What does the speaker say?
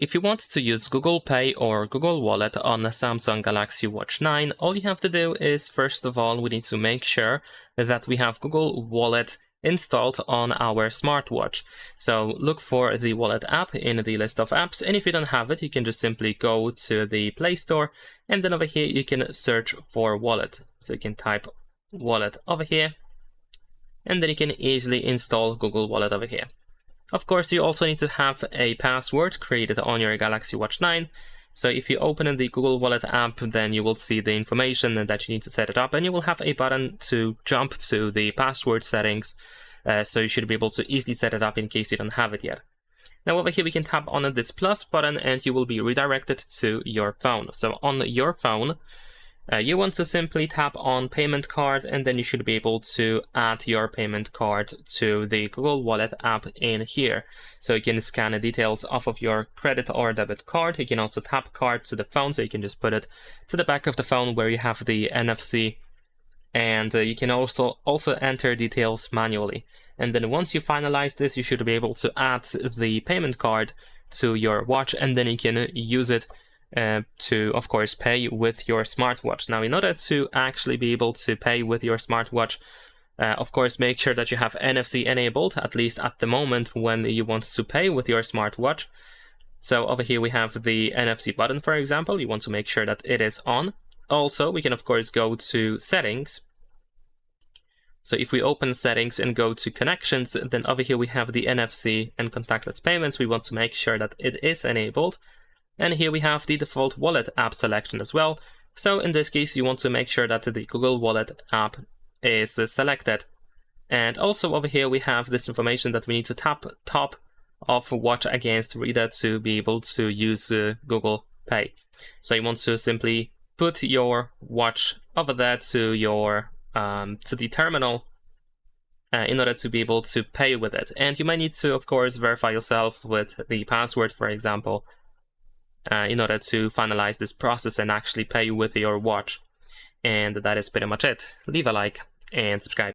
If you want to use Google Pay or Google Wallet on a Samsung Galaxy Watch 9, all you have to do is, first of all, we need to make sure that we have Google Wallet installed on our smartwatch. So look for the Wallet app in the list of apps, and if you don't have it, you can just simply go to the Play Store, and then over here you can search for Wallet. So you can type Wallet over here, and then you can easily install Google Wallet over here. Of course, you also need to have a password created on your Galaxy Watch 9. So if you open the Google Wallet app, then you will see the information that you need to set it up, and you will have a button to jump to the password settings. So you should be able to easily set it up in case you don't have it yet. Now over here we can tap on this plus button and you will be redirected to your phone. So on your phone, you want to simply tap on payment card, and then you should be able to add your payment card to the Google Wallet app in here. So you can scan the details off of your credit or debit card. You can also tap card to the phone, so you can just put it to the back of the phone where you have the NFC, and you can also enter details manually. And then once you finalize this, you should be able to add the payment card to your watch, and then you can use it to, of course, pay with your smartwatch. Now, in order to actually be able to pay with your smartwatch, of course, make sure that you have NFC enabled, at least at the moment when you want to pay with your smartwatch. So over here we have the NFC button, for example. You want to make sure that it is on. Also, we can, of course, go to settings. So if we open settings and go to connections, then over here we have the NFC and contactless payments. We want to make sure that it is enabled. And here we have the default wallet app selection as well. So in this case, you want to make sure that the Google Wallet app is selected. And also over here, we have this information that we need to tap top of watch against reader to be able to use Google Pay. So you want to simply put your watch over there to your to the terminal in order to be able to pay with it. And you might need to, of course, verify yourself with the password, for example, in order to finalize this process and actually pay with your watch. And that is pretty much it. Leave a like and subscribe.